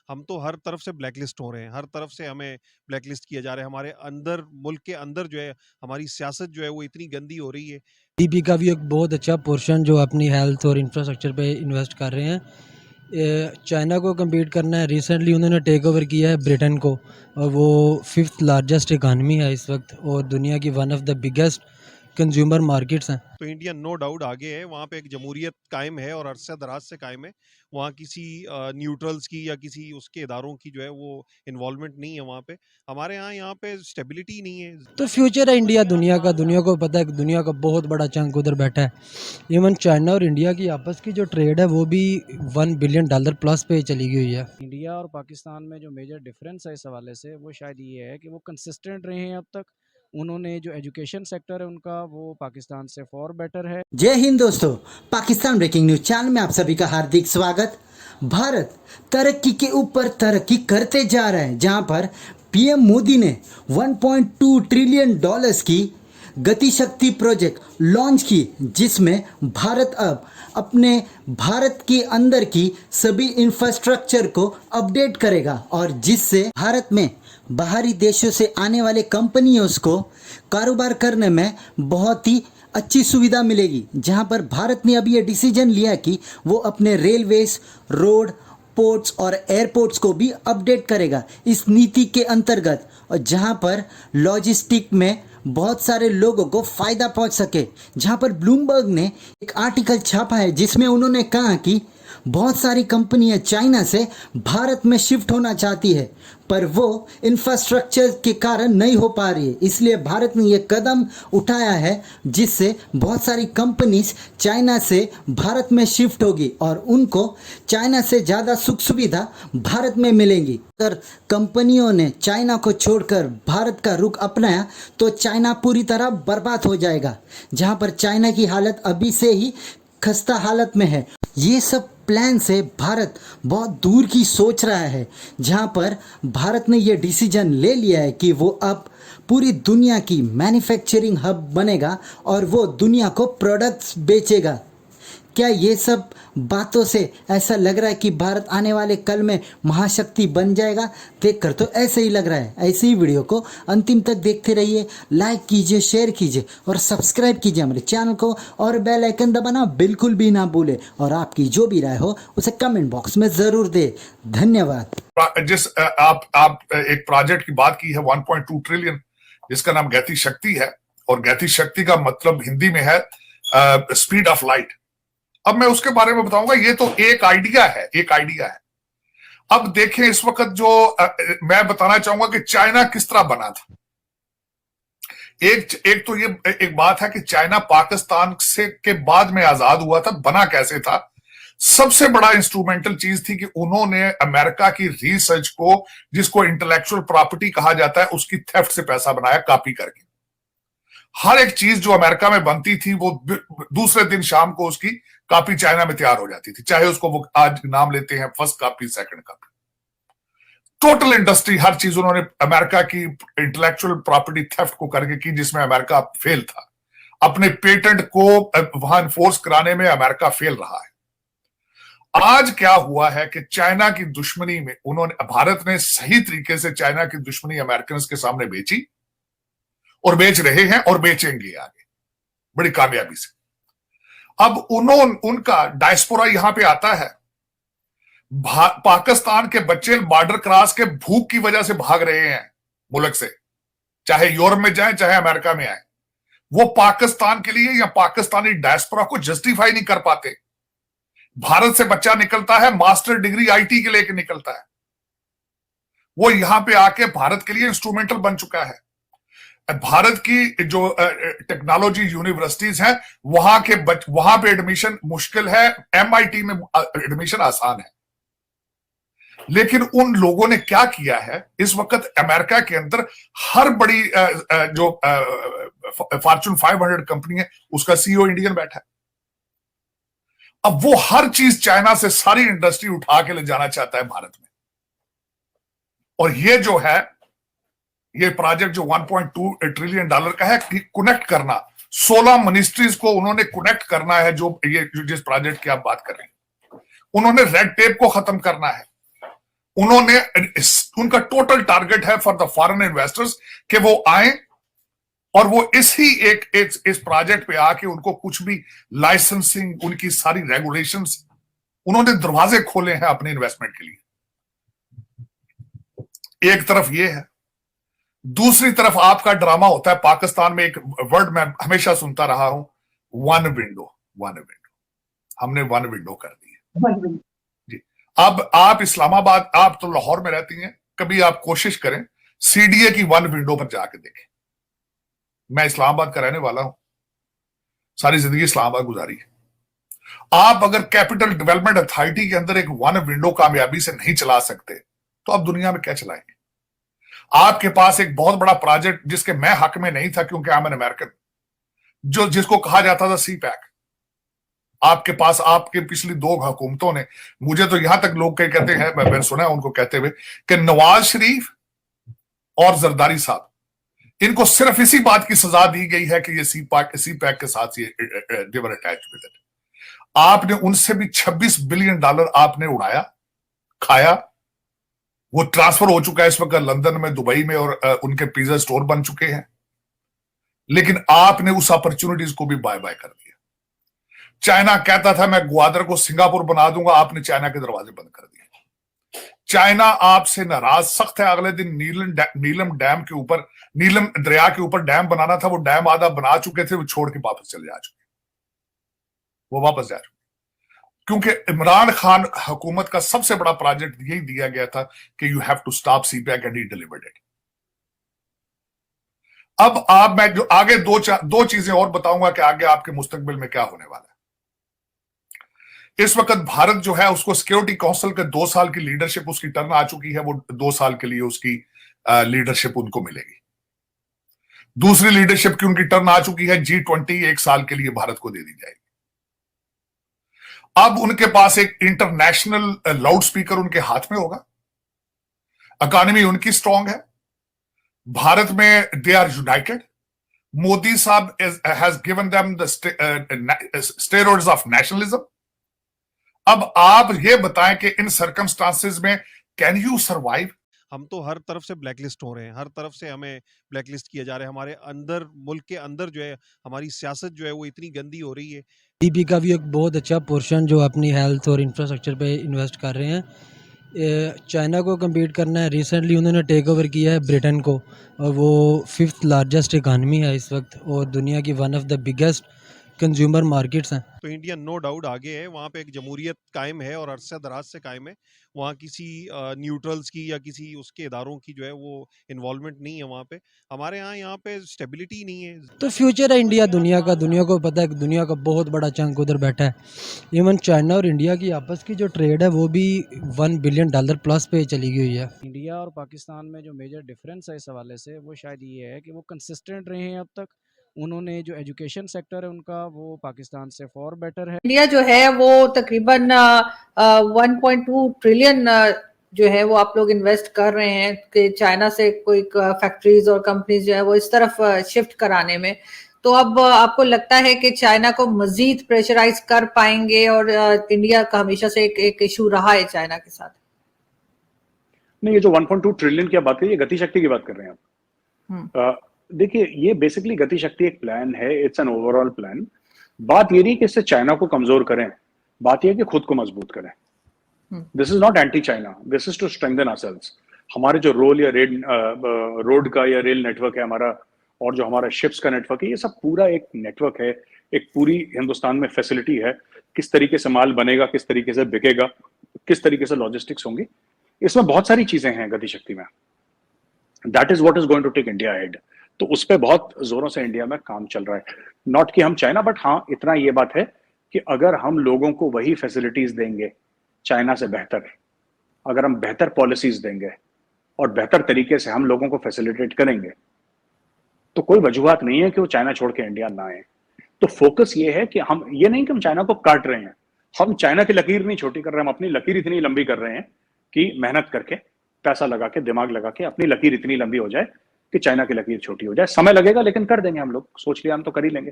हम तो हर तरफ से ब्लैकलिस्ट हो रहे हैं, हर तरफ से हमें ब्लैकलिस्ट किया जा रहा है। हमारे अंदर, मुल्क के अंदर जो है, हमारी सियासत जो है वो इतनी गंदी हो रही है। जीडीपी का भी एक बहुत अच्छा पोर्शन जो अपनी हेल्थ और इंफ्रास्ट्रक्चर पे इन्वेस्ट कर रहे हैं। चाइना को कम्पीट करना है। रिसेंटली उन्होंने टेक ओवर किया है ब्रिटेन को, और वो 5th लार्जेस्ट इकानमी है इस वक्त, और दुनिया की one of the biggest consumer markets हैं। तो इंडिया नो डाउट आगे है, वहाँ पे एक जमहूरियत कायम है और अरसे दराज से कायम है। वहाँ किसी न्यूट्रल्स की या किसी उसके इदारों की जो है वो इन्वॉल्वमेंट नहीं है वहाँ पे। हमारे यहाँ पे स्टेबिलिटी नहीं है। तो फ्यूचर है इंडिया दुनिया का। दुनिया को पता है कि दुनिया का बहुत बड़ा चंक उधर बैठा है। इवन चाइना और इंडिया की आपस की जो ट्रेड है वो भी $1 बिलियन प्लस पे चली गई हुई है। इंडिया और पाकिस्तान में जो मेजर डिफरेंस है इस हवाले से वो शायद ये है कि वो कंसिस्टेंट रहे हैं अब तक। उन्होंने जो एजुकेशन सेक्टर है उनका वो पाकिस्तान से फॉर बेटर है। जय हिंद दोस्तों, पाकिस्तान ब्रेकिंग न्यूज चैनल में आप सभी का हार्दिक स्वागत। भारत तरक्की के ऊपर तरक्की करते जा रहा है, जहां पर पीएम मोदी ने $1.2 ट्रिलियन की गति शक्ति प्रोजेक्ट लॉन्च की, जिसमें भारत अब अपने भारत के अंदर की सभी इंफ्रास्ट्रक्चर को अपडेट करेगा, और जिससे भारत में बाहरी देशों से आने वाले कंपनियों को कारोबार करने में बहुत ही अच्छी सुविधा मिलेगी। जहां पर भारत ने अभी ये डिसीजन लिया कि वो अपने रेलवेज, रोड, पोर्ट्स और एयरपोर्ट्स को भी अपडेट करेगा इस नीति के अंतर्गत, और जहां पर लॉजिस्टिक में बहुत सारे लोगों को फ़ायदा पहुंच सके। जहां पर ब्लूमबर्ग ने एक आर्टिकल छापा है जिसमें उन्होंने कहा कि बहुत सारी कंपनियां चाइना से भारत में शिफ्ट होना चाहती है, पर वो इंफ्रास्ट्रक्चर के कारण नहीं हो पा रही है। इसलिए भारत ने ये कदम उठाया है जिससे बहुत सारी कंपनीज चाइना से भारत में शिफ्ट होगी और उनको चाइना से ज़्यादा सुख सुविधा भारत में मिलेंगी। अगर कंपनियों ने चाइना को छोड़कर भारत का रुख अपनाया तो चाइना पूरी तरह बर्बाद हो जाएगा, जहाँ पर चाइना की हालत अभी से ही खस्ता हालत में है। ये सब प्लान से भारत बहुत दूर की सोच रहा है, जहां पर भारत ने ये डिसीजन ले लिया है कि वो अब पूरी दुनिया की मैन्युफैक्चरिंग हब बनेगा और वो दुनिया को प्रोडक्ट्स बेचेगा। क्या ये सब बातों से ऐसा लग रहा है कि भारत आने वाले कल में महाशक्ति बन जाएगा? देखकर तो ऐसे ही लग रहा है। ऐसे ही वीडियो को अंतिम तक देखते रहिए, लाइक कीजिए, शेयर कीजिए और सब्सक्राइब कीजिए हमारे चैनल को, और बेल आइकन दबाना बिल्कुल भी ना भूले, और आपकी जो भी राय हो उसे कमेंट बॉक्स में जरूर दे। धन्यवाद। जिस आप एक प्रोजेक्ट की बात की है 1.2 ट्रिलियन, जिसका नाम गति शक्ति है, और गति शक्ति का मतलब हिंदी में है स्पीड ऑफ लाइट। अब मैं उसके बारे में बताऊंगा। ये तो एक आइडिया है, एक आइडिया है। अब देखें इस वक्त जो मैं बताना चाहूंगा कि चाइना किस तरह बना था। एक तो ये एक बात है कि चाइना पाकिस्तान से के बाद में आजाद हुआ था। बना कैसे था? सबसे बड़ा इंस्ट्रूमेंटल चीज थी कि उन्होंने अमेरिका की रिसर्च को, जिसको इंटेलेक्चुअल प्रॉपर्टी कहा जाता है, उसकी थेफ्ट से पैसा बनाया, कॉपी करके। हर एक चीज जो अमेरिका में बनती थी वो दूसरे दिन शाम को उसकी कॉपी चाइना में तैयार हो जाती थी, चाहे उसको वो आज नाम लेते हैं first copy, second copy. Total industry, हर चीज उन्होंने अमेरिका की इंटेलेक्चुअल प्रॉपर्टी थेफ्ट को करके की, जिसमें अमेरिका फेल था। अपने पेटेंट को वहां इन्फोर्स कराने में अमेरिका फेल रहा है। आज क्या हुआ है कि चाइना की दुश्मनी में भारत ने सही तरीके से चाइना की दुश्मनी अमेरिकन के सामने बेची, और बेच रहे हैं और बेचेंगे आगे बड़ी कामयाबी से। अब उनका डायस्पोरा यहां पे आता है। पाकिस्तान के बच्चे बॉर्डर क्रॉस के भूख की वजह से भाग रहे हैं मुल्क से, चाहे यूरोप में जाए चाहे अमेरिका में आए। वो पाकिस्तान के लिए या पाकिस्तानी डायस्पोरा को जस्टिफाई नहीं कर पाते। भारत से बच्चा निकलता है, मास्टर डिग्री आईटी के लेके निकलता है, वो यहां पे आके भारत के लिए इंस्ट्रूमेंटल बन चुका है। भारत की जो टेक्नोलॉजी यूनिवर्सिटीज हैं, वहां पे एडमिशन मुश्किल है, एमआईटी में एडमिशन आसान है। लेकिन उन लोगों ने क्या किया है, इस वक्त अमेरिका के अंदर हर बड़ी जो फॉर्च्यून 500 कंपनी है, उसका सीईओ इंडियन बैठा है। अब वो हर चीज चाइना से सारी इंडस्ट्री उठा के ले जाना चाहता है भारत में। और ये जो है, ये प्रोजेक्ट जो 1.2 ट्रिलियन डॉलर का है, कनेक्ट करना 16 मिनिस्ट्रीज को उन्होंने कनेक्ट करना है। जिस प्रोजेक्ट की आप बात कर रहे हैं, उन्होंने रेड टेप को खत्म करना है। उन्होंने उनका टोटल टारगेट है फॉर द फॉरेन इन्वेस्टर्स कि वो आए और वो इस प्रोजेक्ट पे आके उनको कुछ भी लाइसेंसिंग, उनकी सारी रेगुलेशंस, उन्होंने दरवाजे खोले हैं अपने इन्वेस्टमेंट के लिए। एक तरफ ये है, दूसरी तरफ आपका ड्रामा होता है। पाकिस्तान में एक वर्ड मैं हमेशा सुनता रहा हूं, वन विंडो। हमने वन विंडो कर दी है जी। अब आप इस्लामाबाद, आप तो लाहौर में रहती हैं, कभी आप कोशिश करें सीडीए की वन विंडो पर जाके देखें। मैं इस्लामाबाद का रहने वाला हूं, सारी जिंदगी इस्लामाबाद गुजारी है। आप अगर कैपिटल डेवलपमेंट अथॉरिटी के अंदर एक वन विंडो कामयाबी से नहीं चला सकते तो आप दुनिया में क्या चलाएंगे? आपके पास एक बहुत बड़ा प्रोजेक्ट जिसके मैं हक में नहीं था क्योंकि आई एम एन अमेरिकन, जिसको कहा जाता था सी पैक, आपके पास आपके पिछली 2 हुकूमतों ने, मुझे तो यहां तक लोग कहते हैं, मैंने सुना है उनको कहते हुए कि नवाज शरीफ और जरदारी साहब, इनको सिर्फ इसी बात की सजा दी गई है कि ये सी पैक के साथ ये देवर अटैच विद इट। आपने उनसे भी $26 बिलियन आपने उड़ाया, खाया। वो ट्रांसफर हो चुका है इस वक्त लंदन में, दुबई में, और उनके पिज्जा स्टोर बन चुके हैं। लेकिन आपने उस अपॉर्चुनिटीज को भी बाय बाय कर दिया। चाइना कहता था मैं ग्वादर को सिंगापुर बना दूंगा, आपने चाइना के दरवाजे बंद कर दिए। चाइना आपसे नाराज सख्त है। अगले दिन नीलम दरिया के ऊपर डैम बनाना था, वो डैम आधा बना चुके थे, वो छोड़ के वापस चले जा चुके, वो वापस जा चुके, क्योंकि इमरान खान हुकूमत का सबसे बड़ा प्रोजेक्ट यही दिया गया था कि you have to stop CPEC, and he delivered it. अब मैं जो आगे दो चीजें और बताऊंगा कि आगे आपके मुस्तकबिल में क्या होने वाला है। इस वक्त भारत जो है उसको सिक्योरिटी काउंसिल के 2 साल की लीडरशिप उसकी टर्न आ चुकी है, वो 2 साल के लिए उसकी लीडरशिप उनको मिलेगी। दूसरी लीडरशिप की उनकी टर्न आ चुकी है, G20 1 साल के लिए भारत को दे दी जाएगी। अब उनके पास एक इंटरनेशनल लाउड स्पीकर उनके हाथ में होगा। इकोनॉमी उनकी स्ट्रांग है, भारत में दे आर यूनाइटेड। मोदी साहब has given them the steroids of nationalism. अब आप ये बताएं कि इन सर्कमस्टांसेस में कैन यू सर्वाइव? हम तो हर तरफ से ब्लैकलिस्ट हो रहे हैं, हर तरफ से हमें ब्लैकलिस्ट किया जा रहा है। हमारे अंदर, मुल्क के अंदर जो है हमारी सियासत जो है वो इतनी गंदी हो रही है। जीडीपी का भी एक बहुत अच्छा पोर्शन जो अपनी हेल्थ और इंफ्रास्ट्रक्चर पे इन्वेस्ट कर रहे हैं। चाइना को कम्पीट करना है। रिसेंटली उन्होंने टेक ओवर किया है ब्रिटेन को, और वो 5th लार्जेस्ट इकानमी है इस वक्त, और दुनिया की one of the biggest consumer markets हैं। तो इंडिया नो डाउट आगे है, वहाँ पे एक जमहूरियत कायम है और अरसे दराज से कायम है। वहाँ किसी न्यूट्रल्स की या किसी उसके इदारों की जो है वो इन्वॉल्वमेंट नहीं है वहाँ पे। हमारे यहाँ पे स्टेबिलिटी नहीं है। तो फ्यूचर है इंडिया दुनिया का, दुनिया को पता है कि दुनिया का बहुत बड़ा चंक उधर बैठा है। इवन चाइना और इंडिया की आपस की जो ट्रेड है वो भी $1 बिलियन प्लस पे चली गई है। इंडिया और पाकिस्तान में जो मेजर डिफरेंस है इस हवाले से वो शायद ये है कि वो कंसिस्टेंट रहे हैं अब तक। उन्होंने जो एजुकेशन सेक्टर है उनका वो पाकिस्तान से फॉर बेटर है। इंडिया जो है वो तकरीबन 1.2 ट्रिलियन जो है वो आप लोग इन्वेस्ट कर रहे हैं कि चाइना से कोई फैक्ट्रीज और कंपनीज जो है वो इस तरफ शिफ्ट कराने में। तो अब आपको लगता है कि चाइना को मजीद प्रेशराइज कर पाएंगे? और इंडिया का हमेशा से एक इशू रहा है चाइना के साथ। नहीं, ये जो 1.2 ट्रिलियन की बात है, ये गति शक्ति की बात कर रहे हैं आप। देखिए, ये बेसिकली गति शक्ति एक प्लान है, इट्स एन ओवरऑल प्लान। बात ये नहीं कि इससे चाइना को कमजोर करें, बात ये है कि खुद को मजबूत करें। This is not anti China, this is to strengthen ourselves. हमारे जो रोड का या रेल नेटवर्क है हमारा, और जो हमारा शिप्स का नेटवर्क है, ये सब पूरा एक नेटवर्क है, एक पूरी हिंदुस्तान में फैसिलिटी है। किस तरीके से माल बनेगा, किस तरीके से बिकेगा, किस तरीके से लॉजिस्टिक्स होंगी, इसमें बहुत सारी चीजें हैं गति शक्ति में। That is what is going to take India ahead. तो उस पर बहुत जोरों से इंडिया में काम चल रहा है। नॉट कि हम चाइना, बट हाँ इतना ये बात है कि अगर हम लोगों को वही फैसिलिटीज देंगे चाइना से बेहतर, अगर हम बेहतर पॉलिसीज देंगे और बेहतर तरीके से हम लोगों को फैसिलिटेट करेंगे, तो कोई वजूहत नहीं है कि वो चाइना छोड़ के इंडिया ना आए। तो फोकस ये है कि हम ये नहीं कि हम चाइना को काट रहे हैं, हम चाइना की लकीर नहीं छोटी कर रहे हैं, हम अपनी लकीर इतनी लंबी कर रहे हैं कि मेहनत करके, पैसा लगा के, दिमाग लगा के अपनी लकीर इतनी लंबी हो जाए कि चाइना की लकीर छोटी हो जाए। समय लगेगा लेकिन कर देंगे हम लोग, सोच लिया हम तो कर ही लेंगे।